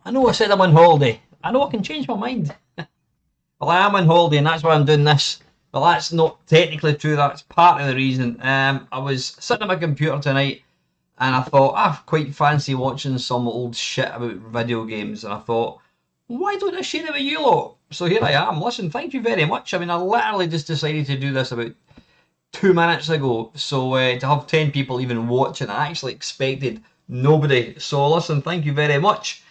I know I said I'm on holiday. I know I can change my mind. Well, I am on holiday and that's why I'm doing this. Well, that's not technically true. That's part of the reason. I was sitting at my computer tonight and I thought, I quite fancy watching some old shit about video games. And I thought, why don't I share it with you lot? So here I am. Listen, thank you very much. I mean, I literally just decided to do this about 2 minutes ago. So to have 10 people even watching, I actually expected nobody. So listen, thank you very much.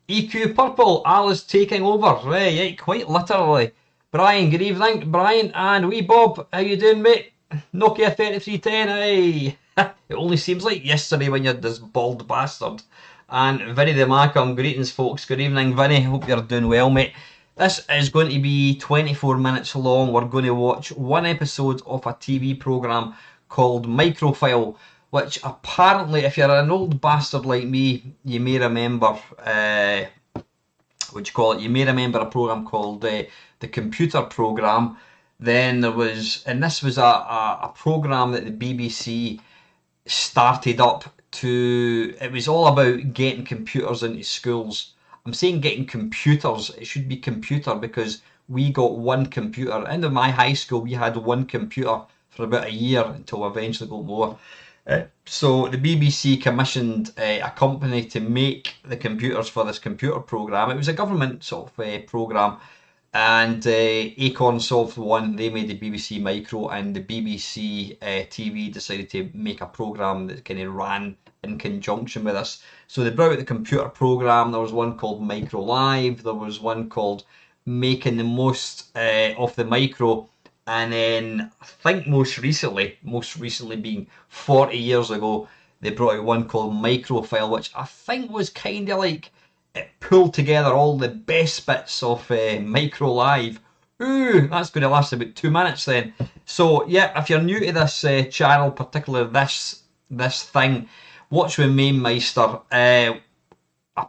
EQ Purple, Alice taking over, yeah, quite literally. Brian, good evening, Brian, and wee Bob, how you doing, mate? Nokia 3310, hey. It only seems like yesterday when you're this bald bastard. And Vinny the Macam, greetings folks, good evening Vinny, hope you're doing well, mate. This is going to be 24 minutes long. We're going to watch one episode of a TV programme called Microfile, which apparently, if you're an old bastard like me, you may remember, you may remember a programme called the Computer Programme. Then there was, and this was a programme that the BBC started up to, it was all about getting computers into schools. I'm saying getting computers, it should be computer because we got one computer. In my high school, we had one computer for about a year until we eventually got more. So the BBC commissioned a company to make the computers for this computer programme. It was a government sort of programme, and Acorn Soft won. They made the BBC Micro, and the BBC TV decided to make a programme that kind of ran in conjunction with us. So they brought out the computer programme. There was one called Micro Live. There was one called Making the Most of the Micro. And then I think most recently being 40 years ago, they brought out one called Microfile, which I think was kind of like it pulled together all the best bits of Micro Live. Ooh, that's going to last about 2 minutes then. So yeah, if you're new to this channel, particularly this thing, watch with Mamemeister. I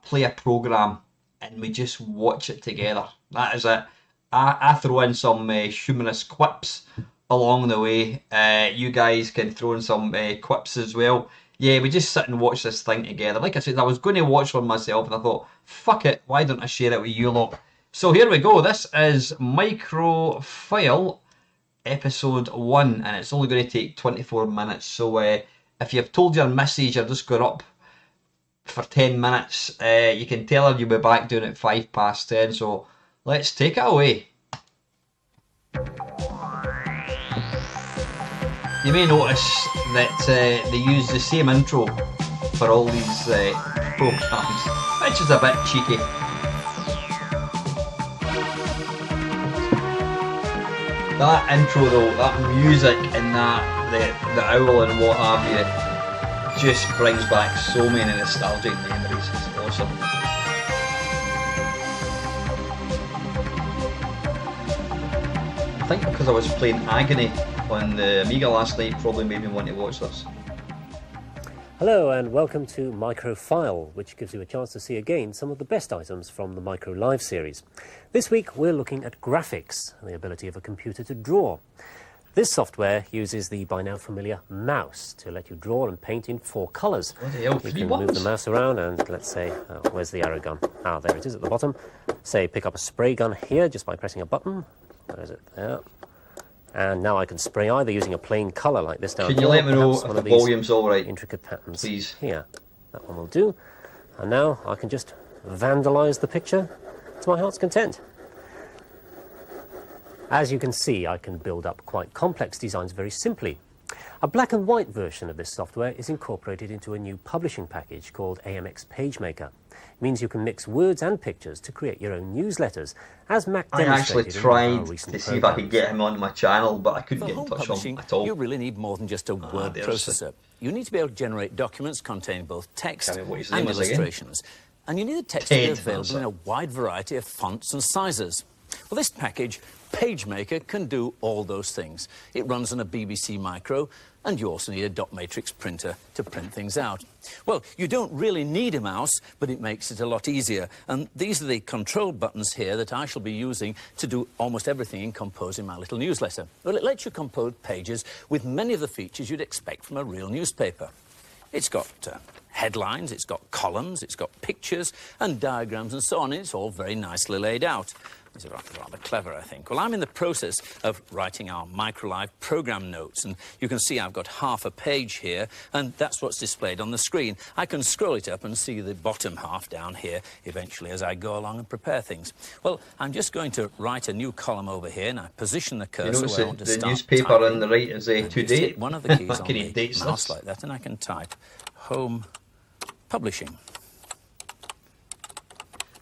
play a programme and we just watch it together. That is it. I throw in some humorous quips along the way. You guys can throw in some quips as well. Yeah, we just sit and watch this thing together. Like I said, I was going to watch one myself, and I thought, fuck it, why don't I share it with you lot? So here we go. This is Microfile episode 1, and it's only going to take 24 minutes. So if you've told your missus you're just going up for 10 minutes, you can tell her you'll be back doing it 10:05. So let's take it away. You may notice that they use the same intro for all these programs, which is a bit cheeky. That intro though, that music and the owl and what have you, just brings back so many nostalgic memories. It's awesome. I think because I was playing Agony on the Amiga last night probably made me want to watch this. Hello and welcome to Microfile, which gives you a chance to see again some of the best items from the Micro Live series. This week we're looking at graphics and the ability of a computer to draw. This software uses the by now familiar mouse to let you draw and paint in 4 colours. You can move the mouse around and let's say, where's the arrow gun? Ah, there it is at the bottom. Say pick up a spray gun here just by pressing a button. Where is it? There. And now I can spray either using a plain colour like this down here. Can you let me know if the volume's alright? Intricate patterns, please. Here. That one will do. And now I can just vandalise the picture to my heart's content. As you can see, I can build up quite complex designs very simply. A black and white version of this software is incorporated into a new publishing package called AMX PageMaker. It means you can mix words and pictures to create your own newsletters, as Mac demonstrated. I actually tried to see if I could get him on my channel, but I couldn't get in touch with him at all. You really need more than just a word processor. You need to be able to generate documents containing both text and illustrations. And you need the text to be available in a wide variety of fonts and sizes. Well, this package, PageMaker, can do all those things. It runs on a BBC Micro, and you also need a dot matrix printer to print things out. Well, you don't really need a mouse, but it makes it a lot easier. And these are the control buttons here that I shall be using to do almost everything in composing my little newsletter. Well, it lets you compose pages with many of the features you'd expect from a real newspaper. It's got headlines, it's got columns, it's got pictures and diagrams and so on. It's all very nicely laid out. It's rather clever, I think. Well, I'm in the process of writing our MicroLive program notes, and you can see I've got half a page here, and that's what's displayed on the screen. I can scroll it up and see the bottom half down here eventually as I go along and prepare things. Well, I'm just going to write a new column over here, and I position the cursor where I want to start. The newspaper on the right is today. One of the keys on the mouse like that, and I can type Home Publishing.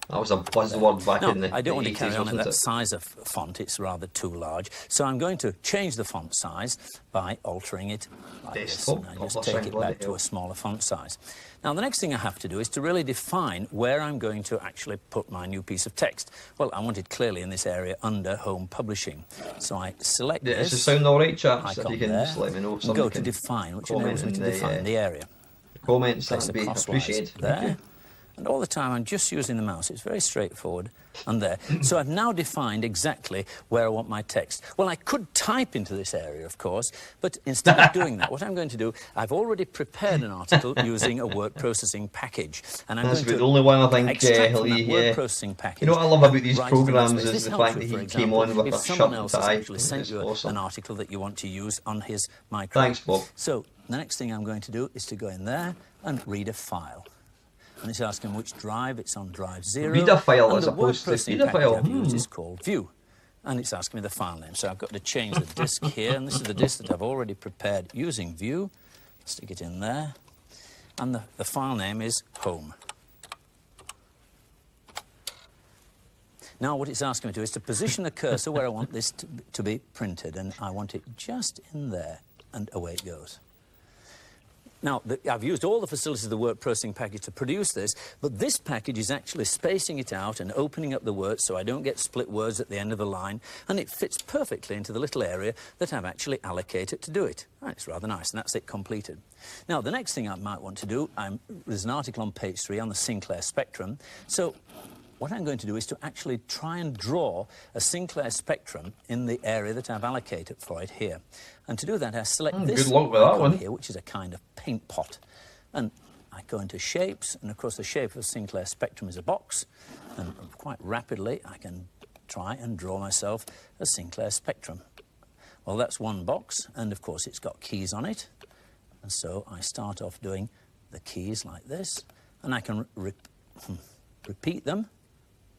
That was a buzzword back in the 80s, I don't want to carry on at that size of font. It's rather too large. So I'm going to change the font size by altering it like this. And I just take it back to a smaller font size. Now, the next thing I have to do is to really define where I'm going to actually put my new piece of text. Well, I want it clearly in this area under Home Publishing. So I select this. Does it sound all right, chaps? If you can just let me know. Go to define, which enables me to define the area. Comments, that would be appreciated. There. And all the time, I'm just using the mouse. It's very straightforward. And there. So I've now defined exactly where I want my text. Well, I could type into this area, of course, but instead of doing that, what I'm going to do, I've already prepared an article using a word processing package. And I'm going to the only one I think extract from that word processing package. You know what I love about these programs is the fact that he came on with if a someone shirt else and has tie. actually sent you Awesome. an article that you want to use on his micro. Thanks, Bob. So the next thing I'm going to do is to go in there and read a file. And it's asking which drive. It's on drive 0. Read a file and as the opposed to processing feed a file. I've used is called view. And it's asking me the file name. So I've got to change the disk here. And this is the disk that I've already prepared using view. Stick it in there. And the file name is home. Now what it's asking me to do is to position the cursor where I want this to be printed. And I want it just in there. And away it goes. Now, I've used all the facilities of the word processing package to produce this, but this package is actually spacing it out and opening up the words so I don't get split words at the end of the line, and it fits perfectly into the little area that I've actually allocated to do it. And it's rather nice, and that's it completed. Now, the next thing I might want to do, there's an article on page 3 on the Sinclair spectrum, so what I'm going to do is to actually try and draw a Sinclair spectrum in the area that I've allocated for it here. And to do that, I select this good luck with that one here, which is a kind of paint pot. And I go into shapes, and of course the shape of a Sinclair spectrum is a box, and quite rapidly I can try and draw myself a Sinclair spectrum. Well, that's one box, and of course it's got keys on it, and so I start off doing the keys like this, and I can repeat them.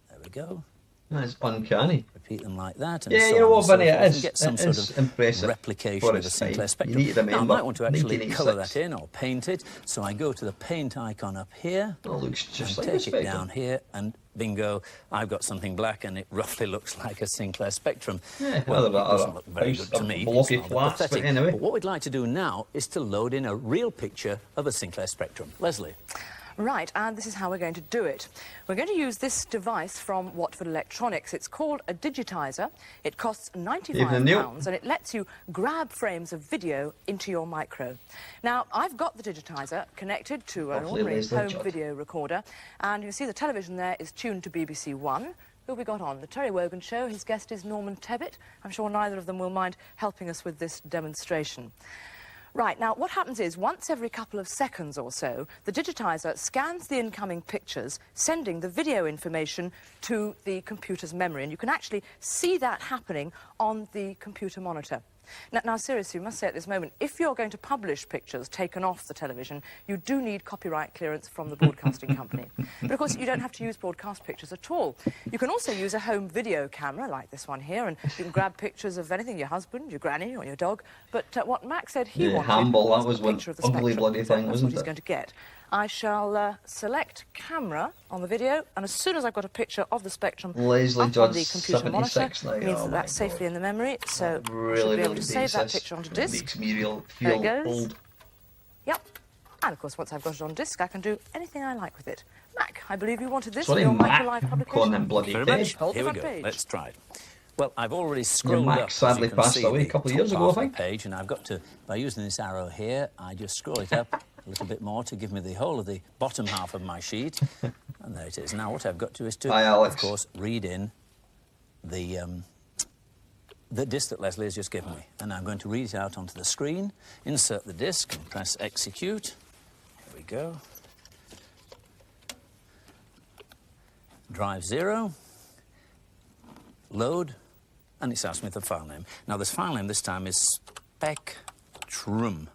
There we go. That's uncanny. Repeat them like that. And yeah, so you know what, so Vinny, it is. get some it sort is of impressive replication of a Sinclair spectrum. You need to remember, now, I might want to actually colour 1986. that in or paint it, so I go to the paint icon up here. It looks just like take a it down here, and bingo, I've got something black, and it roughly looks like a Sinclair spectrum. Yeah, well, it doesn't look very good to me. Blocky It's rather flats, pathetic. but anyway. But what we'd like to do now is to load in a real picture of a Sinclair spectrum. Leslie. Right, and this is how we're going to do it. We're going to use this device from Watford Electronics. It's called a digitizer. It costs £95 and it lets you grab frames of video into your micro. Now, I've got the digitizer connected to an ordinary home video recorder, and you can see the television there is tuned to BBC One. Who have we got on? The Terry Wogan Show. His guest is Norman Tebbit. I'm sure neither of them will mind helping us with this demonstration. Right, now what happens is once every couple of seconds or so, the digitizer scans the incoming pictures, sending the video information to the computer's memory, and you can actually see that happening on the computer monitor. Now, seriously, we must say at this moment, if you're going to publish pictures taken off the television, you do need copyright clearance from the broadcasting company. But, of course, you don't have to use broadcast pictures at all. You can also use a home video camera, like this one here, and you can grab pictures of anything, your husband, your granny, or your dog. But what Max said he wanted was a picture of the spectrum. Bloody thing, that's what he's going to get. I shall select camera on the video, and as soon as I've got a picture of the spectrum Leslie up on the computer monitor, it means that that's safely in the memory, so I should be able to save that picture onto disk. Makes me feel there it goes. old. Yep. And, of course, once I've got it on disk, I can do anything I like with it. Mac, I believe you wanted this for your Microlive publication. Calling him bloody Very Page. much. Here we go. Let's try it. Well, I've already scrolled Mac up. sadly passed away a couple of years ago, I think. Page, and I've got to, by using this arrow here, I just scroll it up a little bit more to give me the whole of the bottom half of my sheet. And there it is. Now, what I've got to is to, of course, read in the disc that Leslie has just given me. And I'm going to read it out onto the screen, insert the disc, and press execute. Here we go. Drive 0. Load. And it's asked me the file name. Now, this file name this time is Spectrum.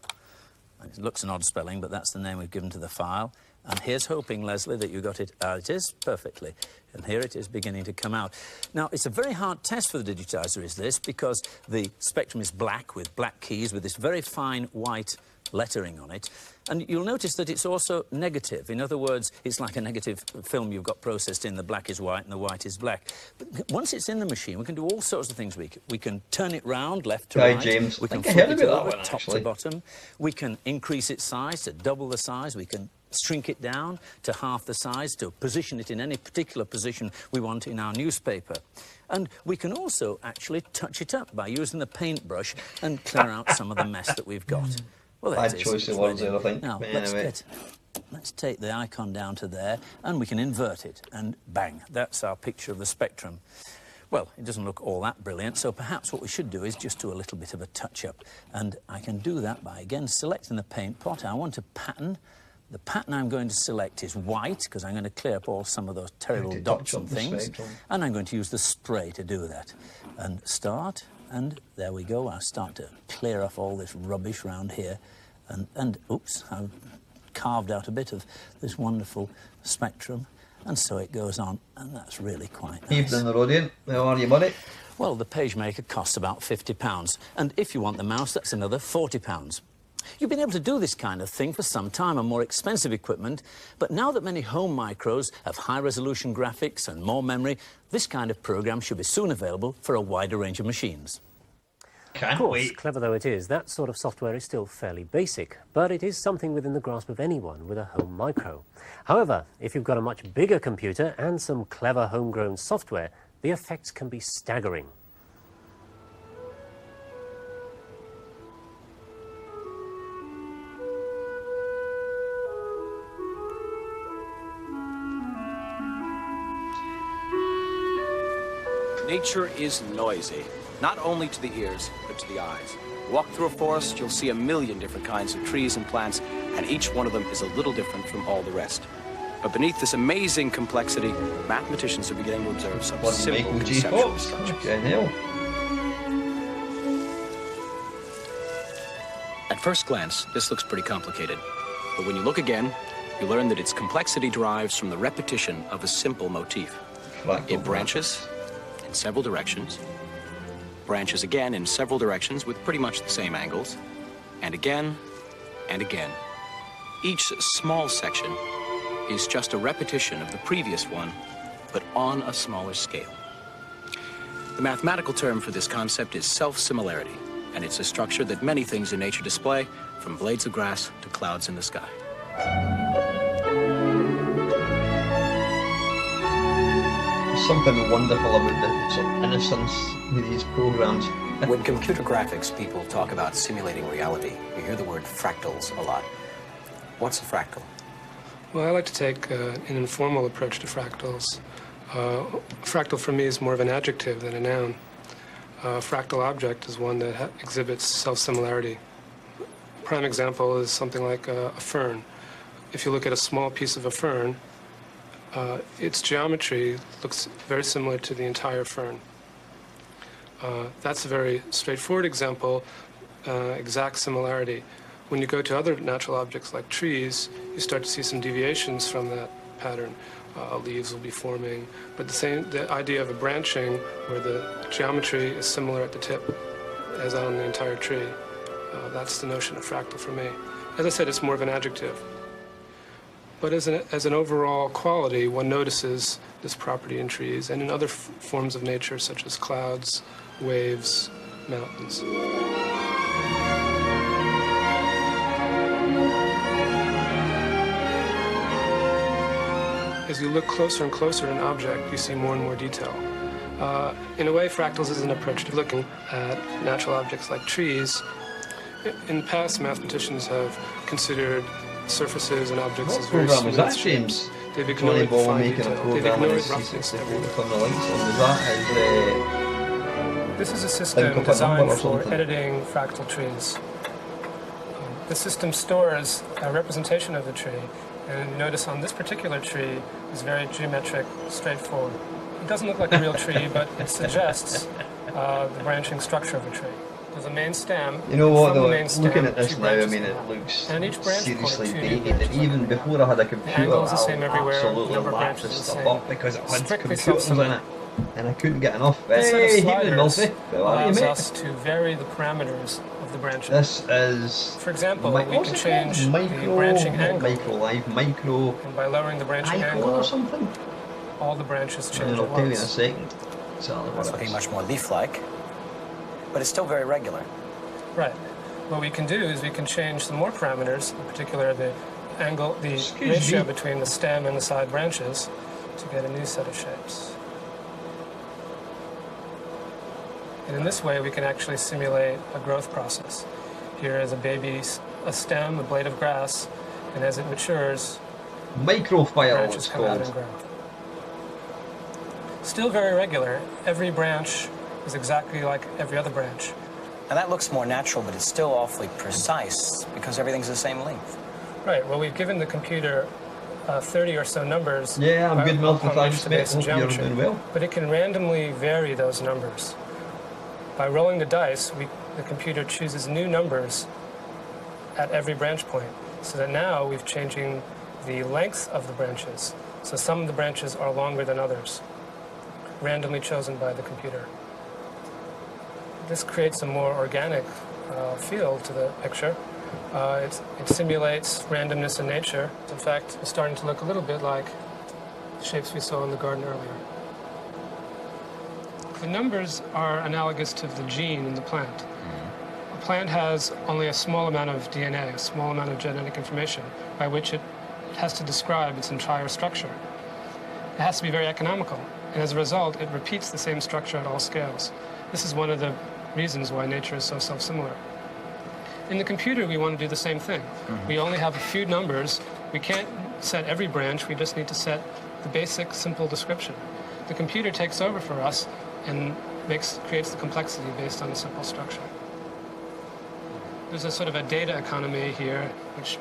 It looks an odd spelling, but that's the name we've given to the file. And here's hoping, Leslie, that you got it. It is perfectly. And here it is beginning to come out. Now, it's a very hard test for the digitizer, is this, because the spectrum is black with black keys with this very fine white lettering on it. And you'll notice that it's also negative. In other words, it's like a negative film you've got processed in. The black is white and the white is black. But once it's in the machine, we can do all sorts of things. We can turn it round, left to right. James. We can flip it over, top to bottom. We can increase its size to double the size. We can shrink it down to half the size to position it in any particular position we want in our newspaper. And we can also actually touch it up by using the paintbrush and clear out some of the mess that we've got. Well, bad choice of words there, I think. Now, let's take the icon down to there, and we can invert it, and bang, that's our picture of the spectrum. Well, it doesn't look all that brilliant, so perhaps what we should do is just do a little bit of a touch-up. And I can do that by, again, selecting the paint pot. I want a pattern. The pattern I'm going to select is white, because I'm going to clear up all some of those terrible dots and things. And I'm going to use the spray to do that. And start. And there we go. I'll start to clear off all this rubbish round here. And oops, I've carved out a bit of this wonderful spectrum. And so it goes on. And that's really quite nice. Evening, Rodian. How are you, buddy? Well, the PageMaker costs about £50. And if you want the mouse, that's another £40. You've been able to do this kind of thing for some time on more expensive equipment, but now that many home micros have high-resolution graphics and more memory, this kind of program should be soon available for a wider range of machines. Of course, clever though it is, that sort of software is still fairly basic, but it is something within the grasp of anyone with a home micro. However, if you've got a much bigger computer and some clever homegrown software, the effects can be staggering. Nature is noisy, not only to the ears, but to the eyes. Walk through a forest, you'll see a million different kinds of trees and plants and each one of them is a little different from all the rest. But beneath this amazing complexity, mathematicians are beginning to observe some simple conceptual structures. At first glance, this looks pretty complicated. But when you look again, you learn that its complexity derives from the repetition of a simple motif. It branches in several directions, branches again in several directions with pretty much the same angles, and again and again. Each small section is just a repetition of the previous one, but on a smaller scale. The mathematical term for this concept is self-similarity, and it's a structure that many things in nature display, from blades of grass to clouds in the sky. There's something wonderful about the sort of innocence with these programs. When computer graphics people talk about simulating reality, you hear the word fractals a lot. What's a fractal? Well, I like to take an informal approach to fractals. Fractal for me is more of an adjective than a noun. A fractal object is one that exhibits self-similarity. Prime example is something like a fern. If you look at a small piece of a fern, its geometry looks very similar to the entire fern. That's a very straightforward example, exact similarity. When you go to other natural objects like trees, you start to see some deviations from that pattern. Leaves will be forming, but the idea of a branching where the geometry is similar at the tip as on the entire tree, that's the notion of fractal for me. As I said, it's more of an adjective. But as an overall quality, one notices this property in trees and in other forms of nature, such as clouds, waves, mountains. As you look closer and closer at an object, you see more and more detail. In a way, fractals is an approach to looking at natural objects like trees. In the past, mathematicians have considered surfaces and objects as very smooth. What program was that, James? They've ignored Johnny Ball fine making detail. a program They've ignored and roughness to everywhere. turn the lights on. Was that This is a think system of a designed number or for something? editing fractal trees. The system stores a representation of the tree, and notice on this particular tree is very geometric, straightforward. It doesn't look like a real tree, but it suggests the branching structure of a tree. There's a main stem. You know what, from the though, main stem, looking at this two now, I branches mean, come it out. looks And each branch seriously point, two dated. branches And even come out. before I had a The computer, angle is the I same everywhere, the absolutely number of lapped branches this is the stuff same. up because it had Strictly computers in self-similar. it. And I couldn't get enough. This set of Hey, sliders Milty. How are you, allows mate? us to vary the parameters of the branches. This is... For example, we what's can it change called? the Micro, branching not angle. Micro Live, Micro... And by lowering the branching Icon angle, or something? all the branches change And at I'll tell you in a once. second. Exactly what It's it looking is. much more leaf-like, but it's still very regular. Right. What we can do is we can change some more parameters, in particular the angle, the Excuse ratio me. between the stem and the side branches, to get a new set of shapes. And in this way, we can actually simulate a growth process. Here is a stem, a blade of grass, and as it matures, Microfile, branches it's come out and called. grow. Still very regular. Every branch is exactly like every other branch. And that looks more natural, but it's still awfully precise because everything's the same length. Right. Well, we've given the computer 30 or so numbers. Yeah, I'm good, Milton, upon which thanks, to mate. base the Hope you're geometry. doing well. But it can randomly vary those numbers. By rolling the dice, the computer chooses new numbers at every branch point, so that now we're changing the length of the branches. So some of the branches are longer than others, randomly chosen by the computer. This creates a more organic feel to the picture. It simulates randomness in nature. In fact, it's starting to look a little bit like the shapes we saw in the garden earlier. The numbers are analogous to the gene in the plant. A plant has only a small amount of DNA, a small amount of genetic information, by which it has to describe its entire structure. It has to be very economical, and as a result, it repeats the same structure at all scales. This is one of the reasons why nature is so self-similar. In the computer, we want to do the same thing. We only have a few numbers. We can't set every branch. We just need to set the basic, simple description. The computer takes over for us and creates the complexity based on a simple structure. There's a sort of a data economy here, which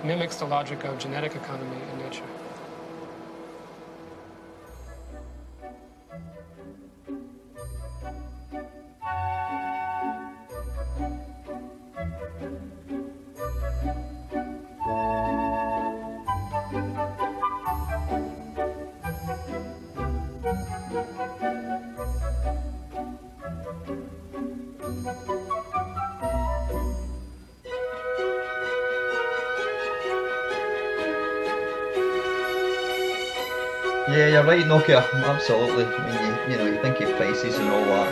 mimics the logic of genetic economy in nature. Yeah, you're right, Nokia. Absolutely. I mean, you think of prices and all that.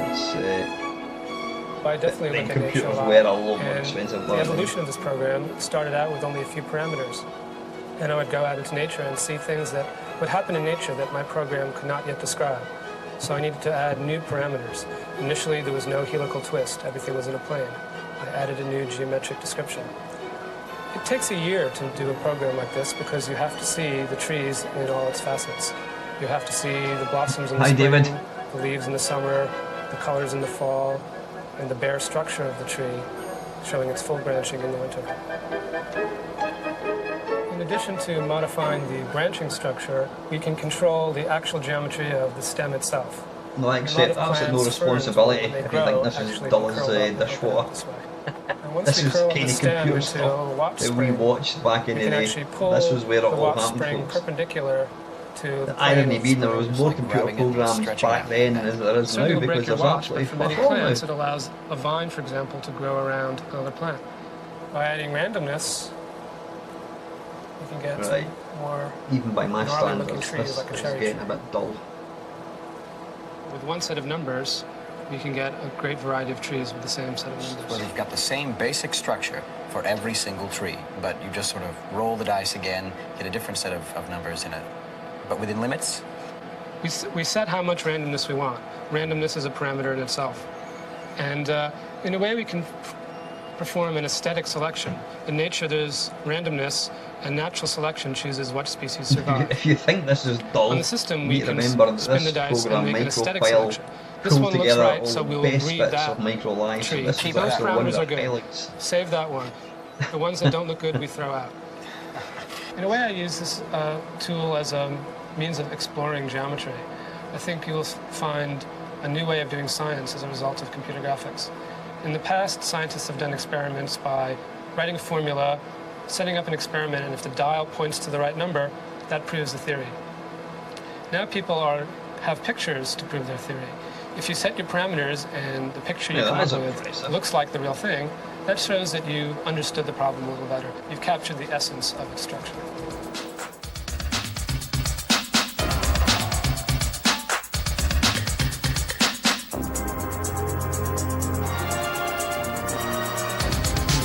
It's I definitely look at nature computers a lot. were a lot more And expensive. the evolution of this program started out with only a few parameters. And I would go out into nature and see things that would happen in nature that my program could not yet describe. So I needed to add new parameters. Initially, there was no helical twist. Everything was in a plane. I added a new geometric description. It takes a year to do a program like this because you have to see the trees in all its facets. You have to see the blossoms in the spring, David. the leaves in the summer, the colors in the fall, and the bare structure of the tree, showing its full branching in the winter. In addition to modifying the branching structure, we can control the actual geometry of the stem itself. No, accept absolutely no responsibility if you think this is dull as dishwater. This is kind of computer stuff that we watched back in the day. This was where it all happened, folks. Perpendicular to The irony being there was more computer programs back then as there is now because there's absolutely for many fuck all now. plants, it allows a vine, for example, to grow around another plant. By adding randomness, you can get more. Even by my standards, trees this like a is cherry getting tree. a bit dull. With one set of numbers, you can get a great variety of trees with the same set of numbers. Well, you've got the same basic structure for every single tree, but you just sort of roll the dice again, get a different set of numbers in it. But within limits? We set how much randomness we want. Randomness is a parameter in itself. And in a way, we can perform an aesthetic selection. In nature, there's randomness, and natural selection chooses what species survive. If you think this is dull, On the system, we can remember that spin the this dice and program make an aesthetic Microfile selection. This pulled one looks together right, all so the we'll best breed bits that of Micro Live. So tree. this is Those actually one parameters of are the good. highlights. Save that one. The ones that don't look good, we throw out. In a way, I use this tool as a means of exploring geometry. I think you'll find a new way of doing science as a result of computer graphics. In the past, scientists have done experiments by writing a formula, setting up an experiment, and if the dial points to the right number, that proves the theory. Now people have pictures to prove their theory. If you set your parameters and the picture you come up with looks like the real thing, that shows that you understood the problem a little better. You've captured the essence of its structure.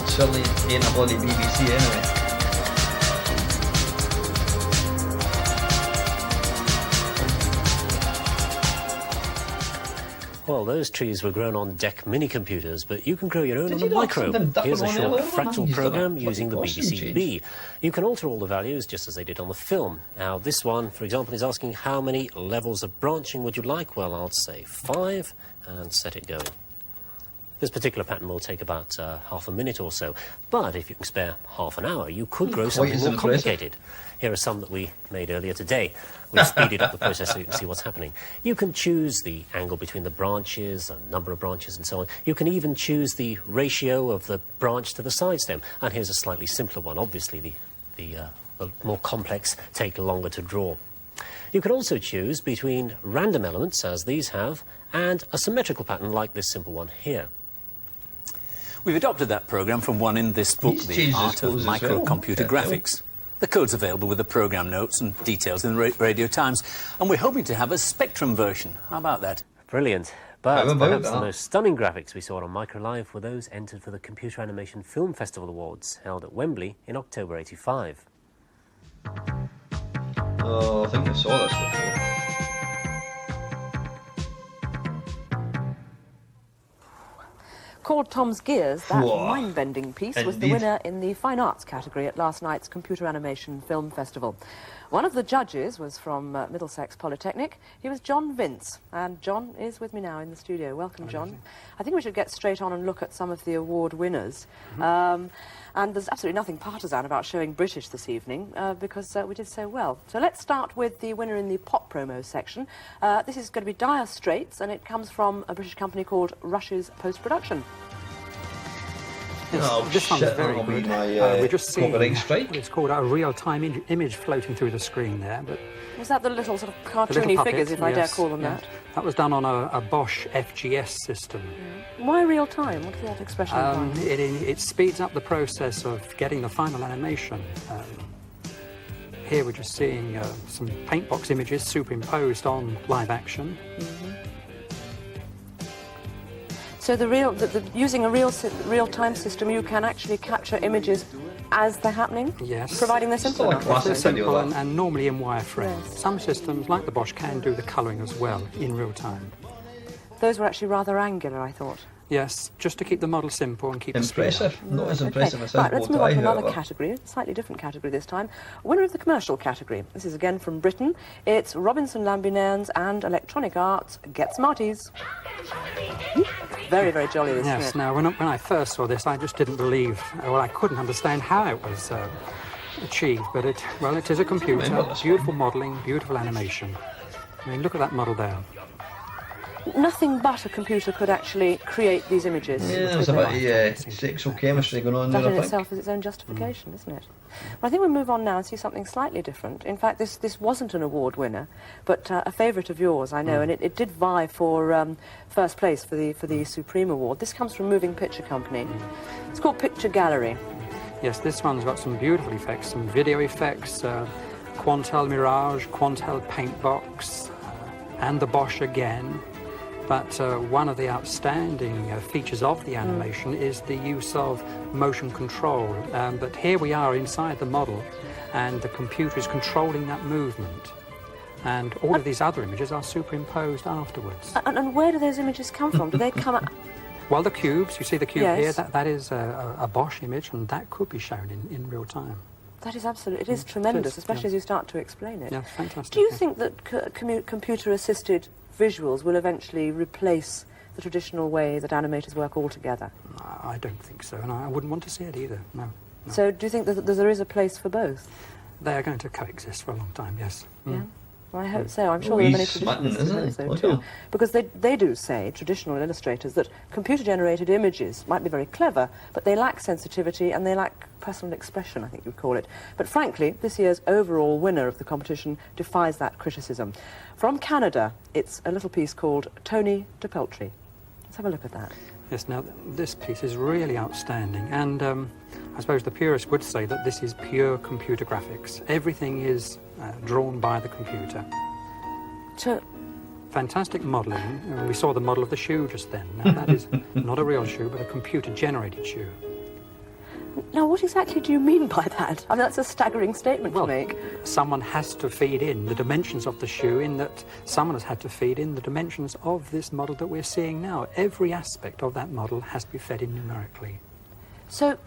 Certainly ain't a bloody BBC anyway. Well, those trees were grown on DEC mini-computers, but you can grow your own Did on you a have micro. something different Here's a on short there? fractal He's done a program using the bloody costume BBC B. You can alter all the values just as they did on the film. Now, this one, for example, is asking how many levels of branching would you like? Well, I'll say 5 and set it going. This particular pattern will take about half a minute or so, but if you can spare half an hour, you could grow something more complicated. Here are some that we made earlier today. We've speeded up the process so you can see what's happening. You can choose the angle between the branches, a number of branches and so on. You can even choose the ratio of the branch to the side stem. And here's a slightly simpler one. Obviously, the more complex take longer to draw. You can also choose between random elements, as these have, and a symmetrical pattern like this simple one here. We've adopted that program from one in this book, The Art of Microcomputer Graphics. The code's available with the program notes and details in the Radio Times, and we're hoping to have a Spectrum version. How about that? Brilliant. But perhaps the most stunning graphics we saw on Micro Live were those entered for the Computer Animation Film Festival Awards, held at Wembley in October '85. Oh, I think I saw this before. Called Tom's Gears, that Whoa. mind-bending piece was the Indeed. winner in the Fine Arts category at last night's Computer Animation Film Festival. One of the judges was from Middlesex Polytechnic. He was John Vince, and John is with me now in the studio. Welcome, John. I think we should get straight on and look at some of the award winners. And there's absolutely nothing partisan about showing British this evening, because we did so well. So let's start with the winner in the pop promo section. This is going to be Dire Straits, and it comes from a British company called Rush's Post-Production. Yes, Oh, this one's shit, very that'll be good. my, We're just seeing copyright strike. it's called a real-time image floating through the screen there. But Was that the little sort of the cartoony little puppet, figures, if I dare yes, call them yes. that? That was done on a Bosch FGS system. Why real time? What does that expression imply? It speeds up the process of getting the final animation. Here we're just seeing some paint box images superimposed on live action. So using a real-time system, you can actually capture images as they're happening? Yes. Providing they're simple Still a enough. classic They're simple video, and, that. and normally in wireframe. Yes. Some systems, like the Bosch, can do the colouring as well in real time. Those were actually rather angular, I thought. Yes, just to keep the model simple and keep the speed up. Impressive. Not as impressive as Right, this let's move on bow to tie, another however. category, slightly different category this time. Winner of the commercial category. This is again from Britain. It's Robinson Lambinans and Electronic Arts Get Smarties. Very, very jolly, this Yes, isn't it? now when I first saw this, I just didn't believe, well, I couldn't understand how it was achieved, but it is a computer, Remember this beautiful modelling, beautiful animation. I mean, look at that model there. Nothing but a computer could actually create these images. Yeah, there's a bit of sexual chemistry going on That there, in I think. itself is its own justification, isn't it? Well, I think we'll move on now and see something slightly different. In fact, this wasn't an award winner, but a favourite of yours, I know, and it did vie for first place for the Supreme Award. This comes from Moving Picture Company. It's called Picture Gallery. Yes, this one's got some beautiful effects, some video effects, Quantel Mirage, Quantel Paintbox, and the Bosch again. But one of the outstanding features of the animation is the use of motion control. But here we are inside the model, and the computer is controlling that movement. And all of these other images are superimposed afterwards. And where do those images come from? Do they come out? Well, the cubes, you see the cube Yes. here, that is a Bosch image, and that could be shown in real time. That is absolutely, it is tremendous, It is, especially yeah. as you start to explain it. Yes, fantastic. Do you yes. think that computer-assisted visuals will eventually replace the traditional way that animators work altogether? I don't think so, and I wouldn't want to see it either, no. So do you think that there is a place for both? They are going to coexist for a long time, yes. Yeah. Well, I hope so. I'm sure Oh, there are many he's smitten, traditionalists who isn't hope he? so Look at too. him. Because they do say, traditional illustrators, that computer-generated images might be very clever, but they lack sensitivity and they lack personal expression, I think you'd call it. But frankly, this year's overall winner of the competition defies that criticism. From Canada, it's a little piece called Tony DePeltry. Let's have a look at that. Yes, now, this piece is really outstanding, and I suppose the purists would say that this is pure computer graphics. Everything is drawn by the computer. Fantastic modelling. We saw the model of the shoe just then. Now, that is not a real shoe, but a computer-generated shoe. Now, what exactly do you mean by that? I mean, that's a staggering statement to make. Someone has to feed in the dimensions of the shoe, in that someone has had to feed in the dimensions of this model that we're seeing now. Every aspect of that model has to be fed in numerically. So,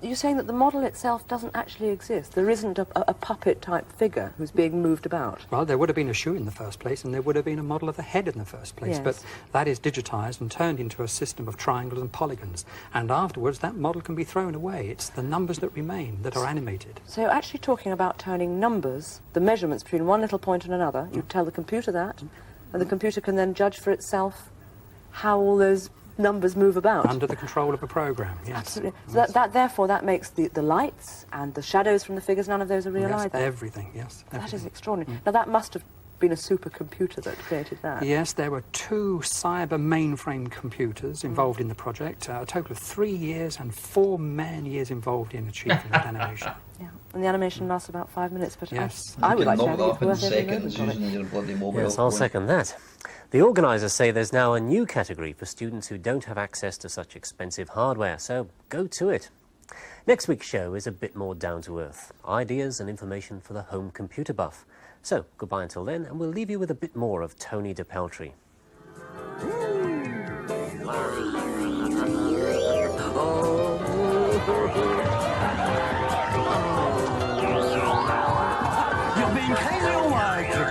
you're saying that the model itself doesn't actually exist? There isn't a puppet-type figure who's being moved about? Well, there would have been a shoe in the first place, and there would have been a model of the head in the first place, Yes. but that is digitised and turned into a system of triangles and polygons, and afterwards that model can be thrown away. It's the numbers that remain that are animated. So you're actually talking about turning numbers, the measurements between one little point and another. You tell the computer that, and the computer can then judge for itself how all those numbers move about. Under the control of a program, yes. Absolutely. So therefore, that makes the lights and the shadows from the figures, none of those are real Yes, either. everything, yes. That is Everything. extraordinary. Now, that must have been a supercomputer that created that. Yes, there were 2 cyber mainframe computers involved in the project, a total of 3 years and 4 man-years involved in achieving that animation. Yeah. And the animation lasts about 5 minutes, but Yes. I would like to knock have it it off in worth every seconds moment of it. using your bloody mobile Yes, I'll phone. second that. The organisers say there's now a new category for students who don't have access to such expensive hardware, so go to it. Next week's show is a bit more down to earth. Ideas and information for the home computer buff. So, goodbye until then, and we'll leave you with a bit more of Tony DePeltry. Let's go,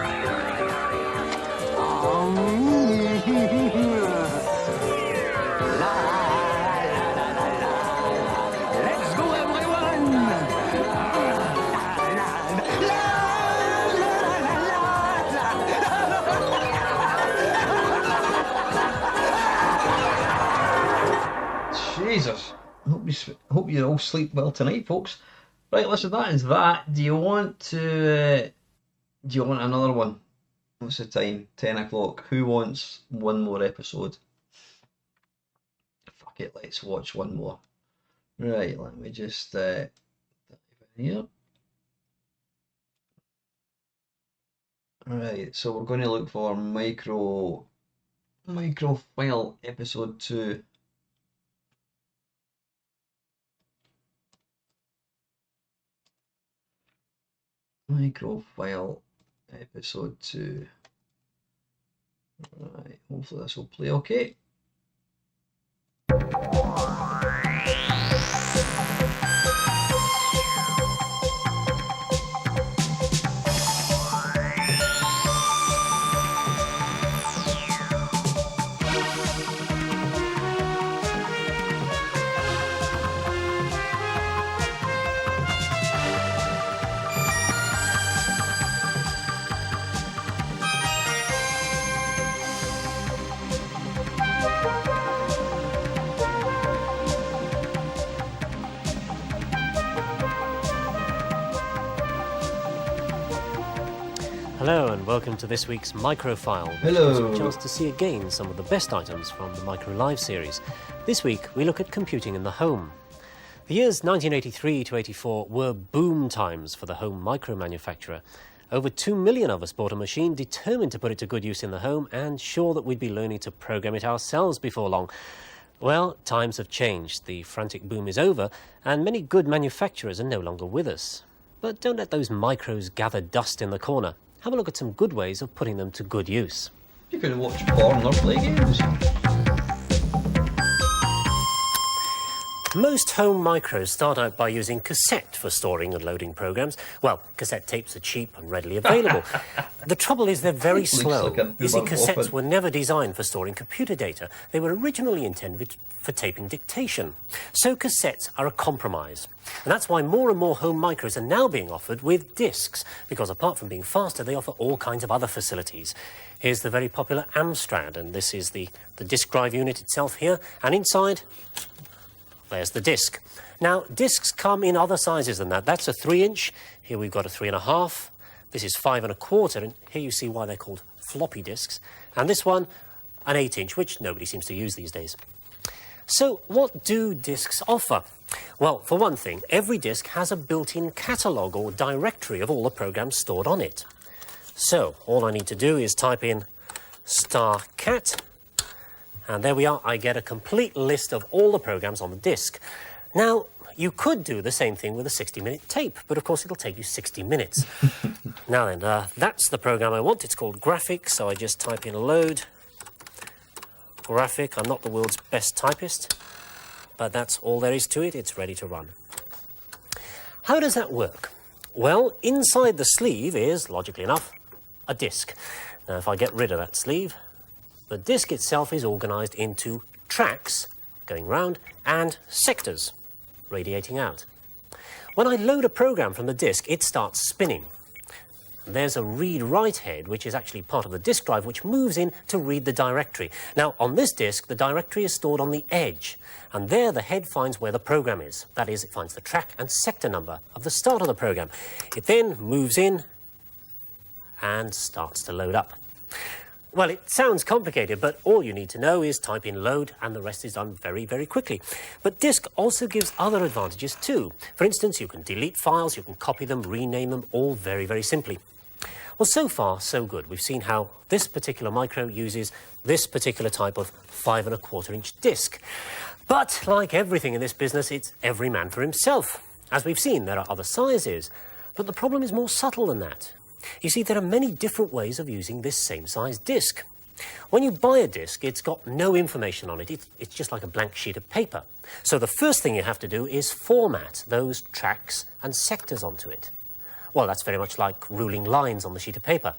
everyone! Jesus. Hope you all sleep well tonight, folks. Right, listen, that is that. Do you want another one? What's the time? 10 o'clock. Who wants one more episode? Fuck it, let's watch one more. Right, let me just dive in here. Right, so we're going to look for microfile episode 2. Microfile episode 2. Right, hopefully this will play okay. Hello and welcome to this week's Microfile, which gives you a chance to see again some of the best items from the Micro Live series. This week we look at computing in the home. The years 1983 to 84 were boom times for the home micro manufacturer. Over 2 million of us bought a machine determined to put it to good use in the home and sure that we'd be learning to program it ourselves before long. Well, times have changed, the frantic boom is over, and many good manufacturers are no longer with us. But don't let those micros gather dust in the corner. Have a look at some good ways of putting them to good use. You could watch porn or play games. Most home micros start out by using cassette for storing and loading programs. Well, cassette tapes are cheap and readily available. The trouble is they're very slow. You see, cassettes were never designed for storing computer data. They were originally intended for taping dictation. So cassettes are a compromise. And that's why more and more home micros are now being offered with discs, because apart from being faster, they offer all kinds of other facilities. Here's the very popular Amstrad, and this is the disk drive unit itself here, and inside, there's the disc. Now, discs come in other sizes than that. That's a 3-inch. Here we've got a 3.5. This is 5 1/4, and here you see why they're called floppy disks. And this one, an 8-inch, which nobody seems to use these days. So, what do discs offer? Well, for one thing, every disc has a built-in catalogue or directory of all the programs stored on it. So, all I need to do is type in *cat, and there we are. I get a complete list of all the programs on the disc. Now, you could do the same thing with a 60-minute tape, but of course it'll take you 60 minutes. Now then, that's the program I want. It's called Graphic, so I just type in load. Graphic. I'm not the world's best typist, but that's all there is to it. It's ready to run. How does that work? Well, inside the sleeve is, logically enough, a disk. Now, if I get rid of that sleeve, the disk itself is organised into tracks, going round, and sectors, radiating out. When I load a program from the disk, it starts spinning. There's a read-write head, which is actually part of the disk drive, which moves in to read the directory. Now, on this disk, the directory is stored on the edge, and there the head finds where the program is. That is, it finds the track and sector number of the start of the program. It then moves in and starts to load up. Well, it sounds complicated, but all you need to know is type in load, and the rest is done very, very quickly. But disk also gives other advantages too. For instance, you can delete files, you can copy them, rename them, all very, very simply. Well, so far, so good. We've seen how this particular micro uses this particular type of 5 1/4-inch disc. But like everything in this business, it's every man for himself. As we've seen, there are other sizes, but the problem is more subtle than that. You see, there are many different ways of using this same size disc. When you buy a disc, it's got no information on it. It's just like a blank sheet of paper. So the first thing you have to do is format those tracks and sectors onto it. Well, that's very much like ruling lines on the sheet of paper.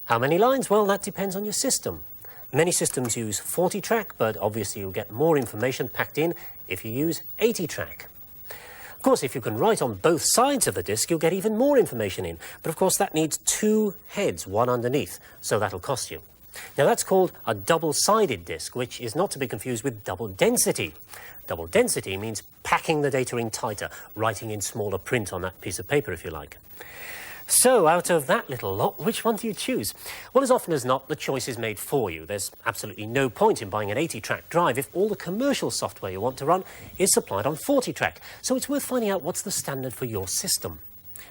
How many lines? Well, that depends on your system. Many systems use 40-track, but obviously you'll get more information packed in if you use 80-track. Of course, if you can write on both sides of the disk, you'll get even more information in. But of course, that needs 2 heads, one underneath, so that'll cost you. Now, that's called a double-sided disk, which is not to be confused with double density. Double density means packing the data in tighter, writing in smaller print on that piece of paper, if you like. So, out of that little lot, which one do you choose? Well, as often as not, the choice is made for you. There's absolutely no point in buying an 80-track drive if all the commercial software you want to run is supplied on 40-track. So it's worth finding out what's the standard for your system.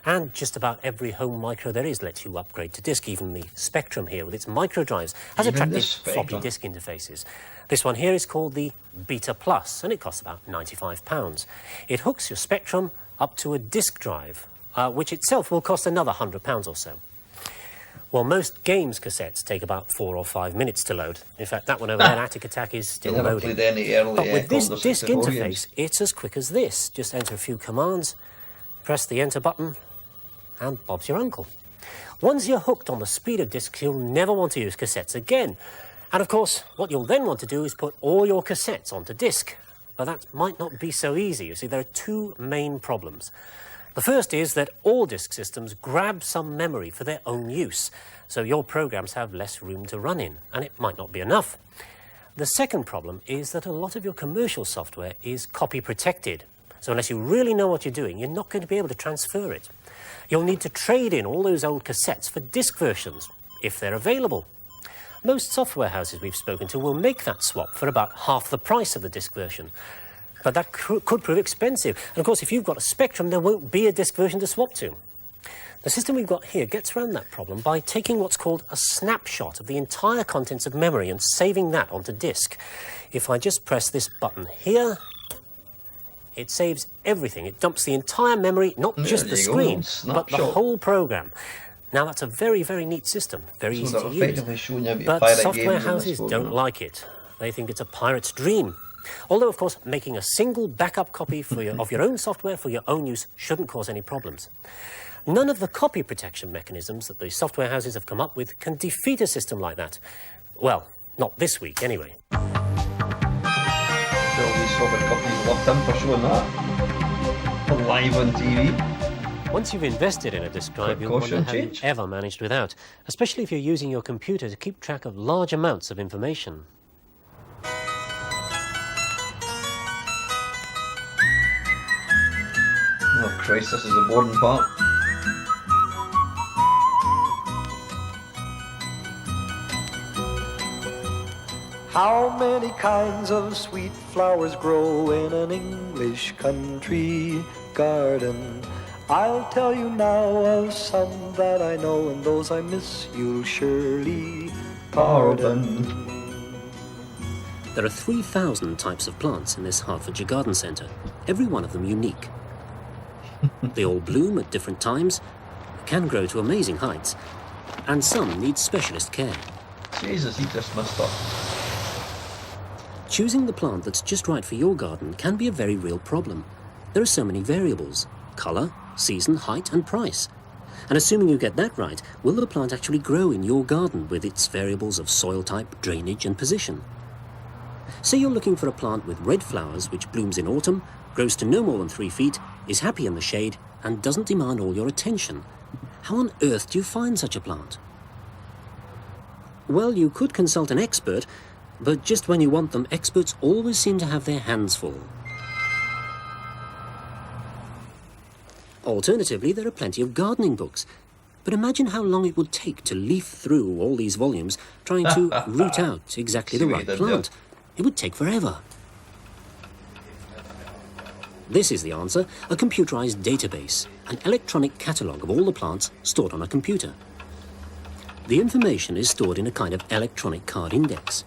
And just about every home micro there is lets you upgrade to disk. Even the Spectrum here, with its micro drives, has attractive floppy disk interfaces. This one here is called the Beta Plus, and it costs about £95. It hooks your Spectrum up to a disk drive, which itself will cost another £100 or so. Well, most games cassettes take about 4 or 5 minutes to load. In fact, that one over there, Attic Attack, is still loading. But with this disk interface, it's as quick as this. Just enter a few commands, press the enter button, and Bob's your uncle. Once you're hooked on the speed of disks, you'll never want to use cassettes again. And of course, what you'll then want to do is put all your cassettes onto disk. But that might not be so easy. You see, there are 2 main problems. The first is that all disk systems grab some memory for their own use, so your programs have less room to run in, and it might not be enough. The second problem is that a lot of your commercial software is copy protected, so unless you really know what you're doing, you're not going to be able to transfer it. You'll need to trade in all those old cassettes for disk versions, if they're available. Most software houses we've spoken to will make that swap for about half the price of the disk version. But that could prove expensive. And of course, if you've got a Spectrum, there won't be a disk version to swap to. The system we've got here gets around that problem by taking what's called a snapshot of the entire contents of memory and saving that onto disk. If I just press this button here, it saves everything. It dumps the entire memory, not just the screen, but the whole program. Now, that's a very, very neat system, very easy to use. But software houses don't like it. They think it's a pirate's dream. Although, of course, making a single backup copy of your own software for your own use shouldn't cause any problems. None of the copy protection mechanisms that the software houses have come up with can defeat a system like that. Well, not this week, anyway. Live on TV. Once you've invested in a disk drive, you'll wonder how you ever managed without, especially if you're using your computer to keep track of large amounts of information. Oh Christ, this is the boring part. How many kinds of sweet flowers grow in an English country garden? I'll tell you now of some that I know, and those I miss you'll surely pardon. There are 3,000 types of plants in this Hertfordshire garden centre, every one of them unique. They all bloom at different times, can grow to amazing heights, and some need specialist care. Jesus, he just messed up. Choosing the plant that's just right for your garden can be a very real problem. There are so many variables: colour, season, height and price. And assuming you get that right, will the plant actually grow in your garden with its variables of soil type, drainage and position? Say you're looking for a plant with red flowers which blooms in autumn, grows to no more than 3 feet, is happy in the shade and doesn't demand all your attention. How on earth do you find such a plant? Well, you could consult an expert, but just when you want them, experts always seem to have their hands full. Alternatively, there are plenty of gardening books. But imagine how long it would take to leaf through all these volumes trying to root out exactly the right plant. It would take forever. This is the answer: a computerized database, an electronic catalogue of all the plants stored on a computer. The information is stored in a kind of electronic card index.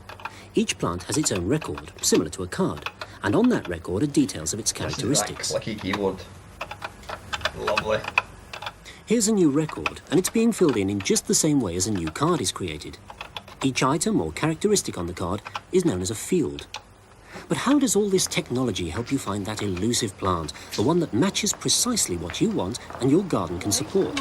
Each plant has its own record, similar to a card, and on that record are details of its characteristics. Clicky keyboard. Lovely. Here's a new record, and it's being filled in just the same way as a new card is created. Each item or characteristic on the card is known as a field. But how does all this technology help you find that elusive plant, the one that matches precisely what you want and your garden can support?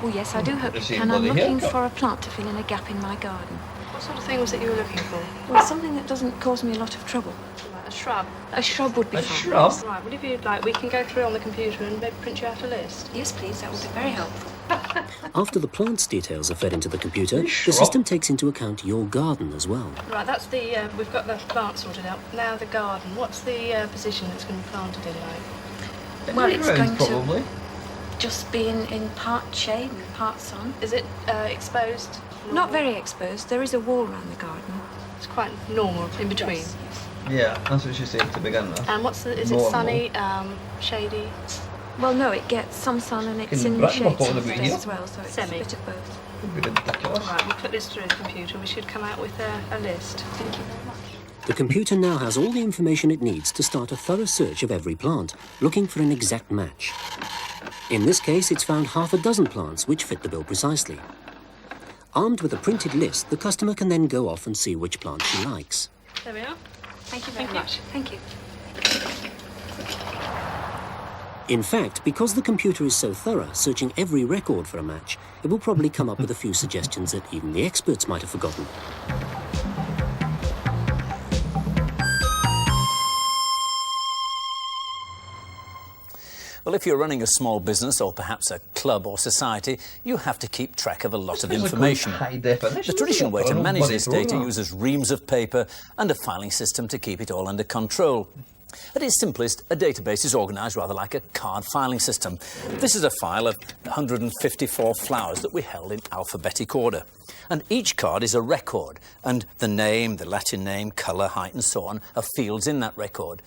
Oh, yes, I do hope you can. I'm looking for a plant to fill in a gap in my garden. What sort of thing was it you were looking for? Well, something that doesn't cause me a lot of trouble. Right, a shrub? A shrub would be fine. A shrub? Right, well, if you'd like, we can go through on the computer and maybe print you out a list. Yes, please, that would be very helpful. After the plant's details are fed into the computer, the system takes into account your garden as well. Right, that's the, we've got the plant sorted out. Now the garden. What's the position that's going to be planted in, like? Well, it's going probably. to just be in part shade and part sun. Is it exposed? Not very exposed. There is a wall around the garden. It's quite normal in between. Yes, yes. Yeah, that's what she said to begin with. And what's the, is it sunny, shady? Well, no, it gets some sun and it's Can in you the shade wrap up all the sometimes video? as well, so it's Semi. a bit of both. It'd be ridiculous. Right, we'll put this through the computer and we should come out with a list. Thank you very much. The computer now has all the information it needs to start a thorough search of every plant, looking for an exact match. In this case, it's found half a dozen plants which fit the bill precisely. Armed with a printed list, the customer can then go off and see which plant she likes. There we are. Thank you very much. Thank you. In fact, because the computer is so thorough, searching every record for a match, it will probably come up with a few suggestions that even the experts might have forgotten. Well, if you're running a small business or perhaps a club or society, you have to keep track of a lot of information. The traditional way to manage this data uses reams of paper and a filing system to keep it all under control. At its simplest, a database is organised rather like a card filing system. This is a file of 154 flowers that we held in alphabetic order. And each card is a record, and the name, the Latin name, colour, height and so on are fields in that record.